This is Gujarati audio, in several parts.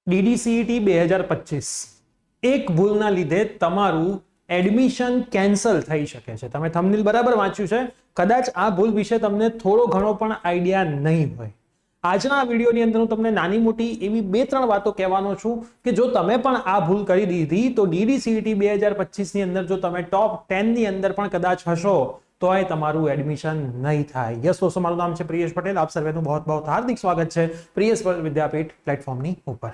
DDCET 2025 એક ભૂલના લીધે તમારું એડમિશન કેન્સલ થઈ શકે છે. તમે થંબનેલ બરાબર વાંચ્યું છે. કદાચ આ ભૂલ વિશે તમને થોડો ઘણો પણ આઈડિયા નહીં હોય. આજના આ વિડીયોની અંદર હું તમને નાની મોટી એવી 2-3 વાતો કહેવાનો છું કે જો તમે પણ આ ભૂલ કરી દીધી તો DDCET 2025 ની અંદર જો તમે ટોપ 10 ની અંદર પણ કદાચ હશો તો એ તમારું એડમિશન નહીં થાય. યસ દોસ્તો, મારું નામ છે પ્રિયેશ પટેલ. આપ સર્વેનું બહુ બહુ હાર્દિક સ્વાગત છે પ્રિયેશ વિદ્યાપીઠ પ્લેટફોર્મની ઉપર.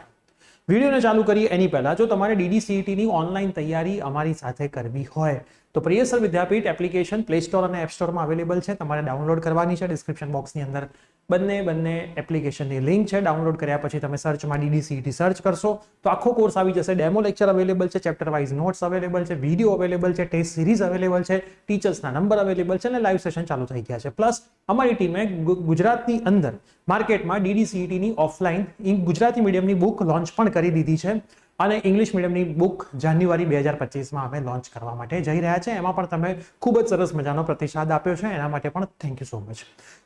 વિડીયોને ચાલુ કરીએ એની પહેલા જો તમારે DDCET ની ઓનલાઈન તૈયારી અમારી સાથે કરવી હોય તો પ્રિયેશ વિદ્યાપીઠ એપ્લિકેશન પ્લે સ્ટોર અને એપ સ્ટોરમાં અવેલેબલ છે. તમારે ડાઉનલોડ કરવાની છે. ડિસ્ક્રિપ્શન બોક્સની અંદર બંને એપ્લિકેશનની લિંક છે. ડાઉનલોડ કર્યા પછી તમે સર્ચમાં DDCET સર્ચ કરશો તો આખો કોર્સ આવી જશે. ડેમો લેક્ચર અવેલેબલ છે, ચેપ્ટર વાઇઝ નોટ્સ અવેલેબલ છે, વિડીયો અવેલેબલ છે, ટેસ્ટ સિરીઝ અવેલેબલ છે, ટીચર્સના નંબર અવેલેબલ છે અને લાઈવ સેશન ચાલુ થઈ ગયા છે. પ્લસ અમારી ટીમે ગુજરાતની અંદર માર્કેટમાં DDCET ની ઓફલાઈન ગુજરાતી મીડિયમની બુક લોન્ચ પણ કરી દીધી છે અને ઇંગ્લિશ મીડિયમની બુક જાન્યુઆરી 2025માં અમે લોન્ચ કરવા માટે જઈ રહ્યા છે. એમાં પણ તમે ખૂબ જ સરસ મજાનો પ્રતિસાદ આપ્યો છે, એના માટે પણ thank you so much.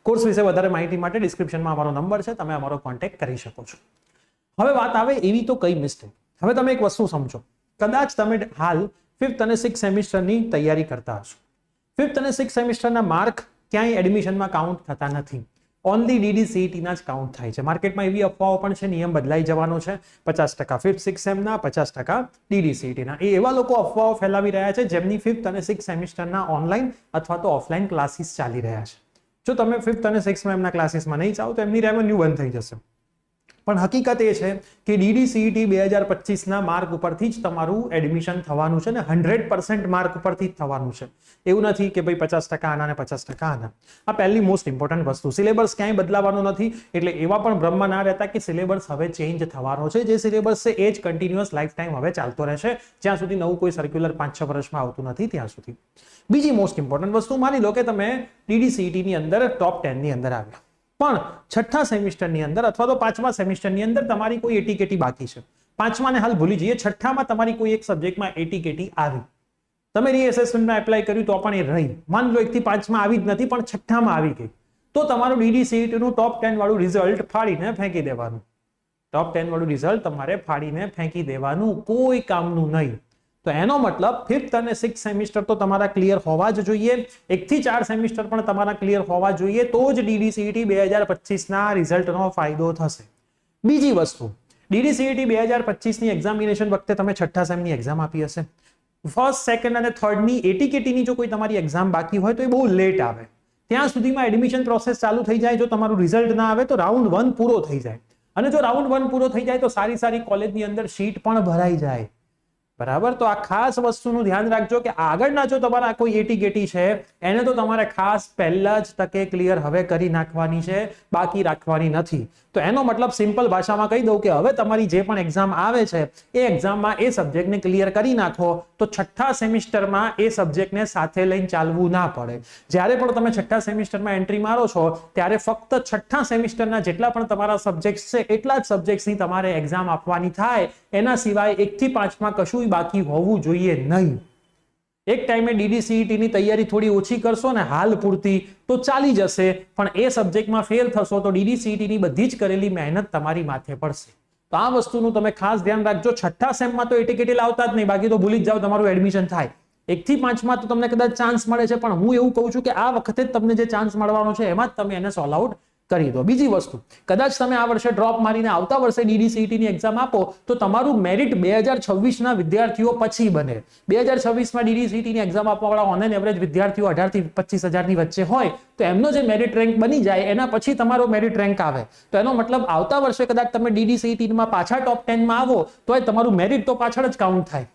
Course વિશે વધારે માહિતી માટે ડિસ્ક્રિપ્શનમાં અમારો નંબર છે, તમે અમારો કોન્ટેક્ટ કરી શકો છો. હવે વાત આવે એવી તો કઈ મિસ્ટેક. હવે તમે એક વસ્તુ સમજો, કદાચ તમે હાલ 5th અને 6th સેમિસ્ટરની તૈયારી કરતા હશો. 5th અને 6th સેમિસ્ટરના માર્ક ક્યાંય એડમિશનમાં કાઉન્ટ થતા નથી. ઓનલી DDCET ના જ કાઉન્ટ થાય છે. માર્કેટમાં એવી અફવાઓ પણ છે, નિયમ બદલાઈ જવાનો છે. 50% 5th 6th સેમના, 50% DDCET ના. એ એવા લોકો અફવાઓ ફેલાવી રહ્યા છે જેમની 5th અને 6th સેમિસ્ટરના ઓનલાઈન અથવા તો ઓફલાઈન ક્લાસીસ ચાલી રહ્યા છે. જો તમે 5th અને 6th એમના ક્લાસીસમાં નહીં જાઓ તો એમની રેવન્યુ બંધ થઈ જશે. પણ હકીકત એ છે કે DDCET 2025ના માર્ક ઉપરથી જ તમારું એડમિશન થવાનું છે ને 100% માર્ક ઉપરથી જ થવાનું છે. એવું નથી કે ભાઈ 50% આના ને 50% આના. આ પહેલી મોસ્ટ ઇમ્પોર્ટન્ટ વસ્તુ. સિલેબસ ક્યાંય બદલાવાનો નથી, એટલે એવા પણ ભ્રમમાં ના રહેતા કે સિલેબસ હવે ચેન્જ થવાનો છે. જે સિલેબસ છે એ જ કન્ટિન્યુઅસ લાઈફ ટાઈમ હવે ચાલતો રહેશે, જ્યાં સુધી નવું કોઈ સર્ક્યુલર 5-6 વર્ષમાં આવતું નથી ત્યાં સુધી. બીજી મોસ્ટ ઇમ્પોર્ટન્ટ વસ્તુ, માની લો કે તમે DDCET ની અંદર ટોપ 10 ની અંદર આવ્યા, પણ 6થા સેમિસ્ટરની અંદર અથવા તો 5મા સેમિસ્ટરની અંદર તમારી કોઈ એટીકેટી બાકી છે. 5માને હાલ ભૂલી જઈએ, 6થામાં તમારી કોઈ એક સબ્જેક્ટમાં એટીકેટી આવી, તમે રીએસેસમેન્ટમાં એપ્લાય કર્યું તો પણ એ રહી. માન લો 1 થી 5માં આવી જ નથી પણ 6થામાં આવી ગઈ, તો તમારું DDCET નું ટોપ 10 વાળું રિઝલ્ટ ફાડીને ફેંકી દેવાનું. ટોપ 10 વાળું રિઝલ્ટ તમારે ફાડીને ફેંકી દેવાનું, કોઈ કામનું નહીં. તો એનો મતલબ 5th અને 6th સેમિસ્ટર તો તમારા ક્લિયર હોવા જ જોઈએ. 1 થી 4 સેમિસ્ટર પણ તમારા ક્લિયર હોવા જોઈએ, તો જ DDCET 2025ના રિઝલ્ટનો ફાયદો થશે. બીજી વસ્તુ, DDCET 2025ની એક્ઝામિનેશન વખતે તમે 6થા સેમની એક્ઝામ આપી હશે. ફર્સ્ટ, સેકન્ડ અને થર્ડની એટીકેટીની જો કોઈ તમારી એક્ઝામ બાકી હોય તો એ બહુ લેટ આવે. ત્યાં સુધીમાં એડમિશન પ્રોસેસ ચાલુ થઈ જાય. જો તમારું રિઝલ્ટ ના આવે તો રાઉન્ડ 1 પૂરો થઈ જાય, અને જો રાઉન્ડ 1 પૂરો થઈ જાય તો સારી કોલેજની અંદર સીટ પણ ભરાઈ જાય. બરાબર. તો આ ખાસ વસ્તુનું ધ્યાન રાખજો કે આગળના જો તમારા કોઈ એટીકેટી છે એને તો તમારે ખાસ પહેલા જ તકે ક્લિયર હવે કરી નાખવાની છે, બાકી રાખવાની નથી. તો એનો મતલબ સિમ્પલ ભાષામાં કહી દઉં કે હવે તમારી જે પણ એક્ઝામ આવે છે એ એક્ઝામમાં એ સબ્જેક્ટને ક્લિયર કરી નાખો તો 6થા સેમિસ્ટરમાં એ સબ્જેક્ટને સાથે લઈને ચાલવું ના પડે. જ્યારે પણ તમે 6થા સેમિસ્ટરમાં એન્ટ્રી મારો છો ત્યારે ફક્ત 6થા સેમિસ્ટરના જેટલા પણ તમારા સબ્જેક્ટ છે એટલા જ સબ્જેક્ટ્સની તમારે એક્ઝામ આપવાની થાય. એના સિવાય 1 થી 5માં કશું બાકી હોવું જોઈએ નહીં. એક ટાઈમે DDCET ની તૈયારી થોડી ઓછી કરશો ને હાલ પૂરતી તો ચાલી જશે, પણ એ સબ્જેક્ટમાં ફેલ થશો તો DDCET ની બધી જ કરેલી મહેનત તમારી માથે પડશે. તો આ વસ્તુનું તમે ખાસ ધ્યાન રાખજો. 6થા સેમમાં તો એટીકેટી લાવતા જ નહીં, બાકી તો ભૂલી જ જાઓ તમારું એડમિશન થાય. 1 થી 5માં તો તમને કદાચ ચાન્સ મળે છે, પણ હું એવું કહું છું કે આ વખતે જ તમને જે ચાન્સ મળવાનો છે એમાં જ તમે એને સોલ્વ આઉટ કરી દો. બીજી વસ્તુ, કદાચ તમે આ વર્ષે ડ્રોપ મારીને આવતા વર્ષે DDCET ની એક્ઝામ આપો તો તમારું મેરિટ 2026ના વિદ્યાર્થીઓ પછી બને. 2026માં DDCET ની એક્ઝામ આપવાવાળા ઓન એન એવરેજ વિદ્યાર્થીઓ 18 થી 25,000 ની વચ્ચે હોય, તો એમનો જે મેરિટ રેન્ક બની જાય એના પછી તમારો મેરિટ રેન્ક આવે. તો એનો મતલબ આવતા વર્ષે કદાચ તમે DDCET માં પાછા ટોપ 10માં આવો તો તમારું મેરિટ તો પાછળ જ કાઉન્ટ થાય.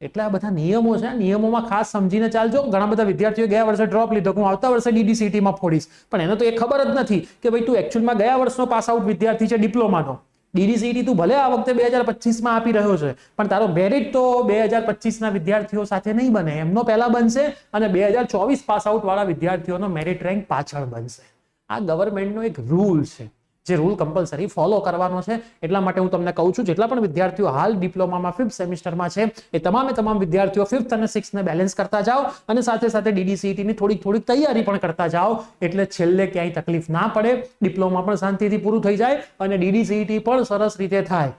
એટલે આ બધા નિયમો છે, નિયમોમાં ખાસ સમજીને ચાલજો. ઘણા બધા વિદ્યાર્થીઓ ગયા વર્ષે ડ્રોપ લીધો, હું આવતા વર્ષે DDCET માં ફોડીશ, પણ એને તો એ ખબર જ નથી કે ભાઈ તું એકચ્યુઅલમાં ગયા વર્ષનો પાસ આઉટ વિદ્યાર્થી છે ડિપ્લોમાનો. DDCET તું ભલે આ વખતે 2025માં આપી રહ્યો છે, પણ તારો મેરિટ તો 2025ના વિદ્યાર્થીઓ સાથે નહીં બને, એમનો પહેલા બનશે અને 2024 પાસ આઉટ વાળા વિદ્યાર્થીઓનો મેરિટ રેન્ક પાછળ બનશે. આ ગવર્મેન્ટનો એક રૂલ છે, જે રૂલ કમ્પલસરી ફોલો કરવાનો છે. એટલા માટે હું તમને કહું છું, જેટલા પણ વિદ્યાર્થીઓ હાલ ડિપ્લોમામાં 5th સેમિસ્ટરમાં છે એ તમામ વિદ્યાર્થીઓ 5th અને 6th ને બેલેન્સ કરતા જાઓ અને સાથે DDCET ની થોડીક તૈયારી પણ કરતા જાઓ, એટલે છેલ્લે ક્યાંય તકલીફ ના પડે. ડિપ્લોમા પણ શાંતિથી પૂરું થઈ જાય અને DDCET પણ સરસ રીતે થાય.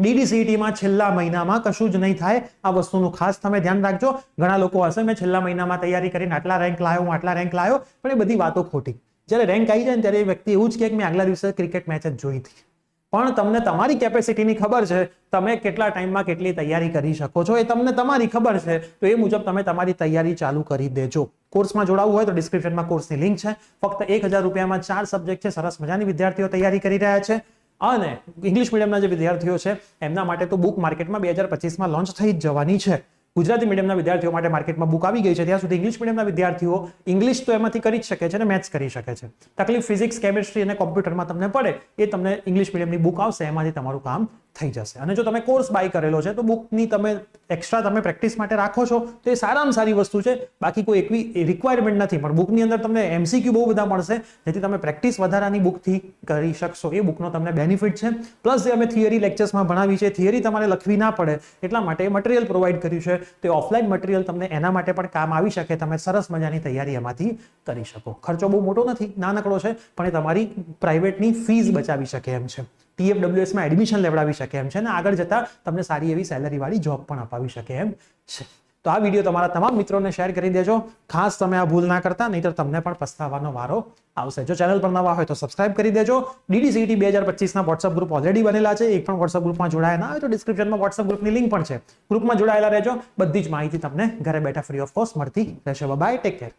DDCET માં છેલ્લા મહિનામાં કશું જ નહીં થાય, આ વસ્તુનું ખાસ તમે ધ્યાન રાખજો. ઘણા લોકો હશે મેં છેલ્લા મહિનામાં તૈયારી કરીને આટલા રેન્ક લાવ્યો, હું આટલા રેન્ક લાવ્યો, પણ એ બધી વાતો ખોટી. જ્યારે રેન્ક આવી જાય ને ત્યારે એ વ્યક્તિ એવું જ કહે કે મેં આગલા દિવસે ક્રિકેટ મેચ જ જોઈ હતી. પણ તમને તમારી કેપેસિટીની ખબર છે, તમે કેટલા ટાઈમમાં કેટલી તૈયારી કરી શકો છો એ તમને તમારી ખબર છે. તો એ મુજબ તમે તમારી તૈયારી ચાલુ કરી દેજો. કોર્સમાં જોડાવવું હોય તો ડિસ્ક્રિપ્શનમાં કોર્સની લિંક છે. ફક્ત 1000 રૂપિયામાં 4 સબ્જેક્ટ છે. સરસ મજાની વિદ્યાર્થીઓ તૈયારી કરી રહ્યા છે. અને ઇંગ્લિશ મીડિયમના જે વિદ્યાર્થીઓ છે એમના માટે તો બુક માર્કેટમાં 2025માં લોન્ચ થઈ જ જવાની છે. ગુજરાતી મીડિયમના વિદ્યાર્થીઓ માટે માર્કેટમાં બુક આવી ગઈ છે. ત્યાં સુધી ઇંગ્લિશ મીડિયમના વિદ્યાર્થીઓ ઇંગ્લિશ તો એમાંથી કરી જ શકે છે અને મેથ્સ કરી શકે છે. તકલીફ ફિઝિક્સ, કેમિસ્ટ્રી અને કોમ્પ્યુટરમાં તમને પડે એ તમને ઇંગ્લિશ મીડિયમની બુક આવશે, એમાંથી તમારું કામ થઈ જશે. અને જો તમે કોર્સ બાય કરેલો છે તો બુકની તમે એક્સ્ટ્રા તમે પ્રેક્ટિસ માટે રાખો છો તો એ સારામાં સારી વસ્તુ છે. બાકી કોઈ એકવી રિક્વાયરમેન્ટ નથી, પણ બુકની અંદર તમને MCQ બહુ બધા મળશે, જેથી તમે પ્રેક્ટિસ વધારાની બુકથી કરી શકશો. એ બુકનો તમને બેનિફિટ છે. પ્લસ જે અમે થિયરી લેક્ચર્સમાં ભણાવી છે, થિયરી તમારે લખવી ના પડે એટલા માટે મટીરિયલ પ્રોવાઈડ કર્યું છે. તો ઓફલાઈન મટીરિયલ તમને એના માટે પણ કામ આવી શકે. તમે સરસ મજાની તૈયારી એમાંથી કરી શકો. ખર્ચો બહુ મોટો નથી, નાનકડો છે, પણ એ તમારી પ્રાઇવેટની ફીસ બચાવી શકે એમ છે. TFWS માં એડમિશન લેવડાવી શકે એમ છે અને આગળ જતા તમને સારી એવી સેલરી વાળી જોબ પણ અપાવી શકે એમ છે. તો આ વિડીયો તમારા તમામ મિત્રોને શેર કરી દેજો. ખાસ તમે આ ભૂલ ના કરતા, નહીતર તમને પણ પસ્તાવાનો વારો આવશે. જો ચેનલ પર નવા હોય તો સબસ્ક્રાઇબ કરી દેજો. DDCET 2025ના વોટ્સઅપ ગ્રુપ ઓલરેડી બનેલા છે. એક પણ વોટ્સઅપ ગ્રુપમાં જોડાયા ના હોય તો ડિસ્ક્રિપ્શનમાં વોટ્સઅપ ગ્રુપની લિંક પણ છે. ગ્રુપમાં જોડાયેલા રહેજો. બધી જ માહિતી તમને ઘરે બેઠા ફ્રી ઓફ કોસ્ટ મળતી રહેશે. Bye, take care.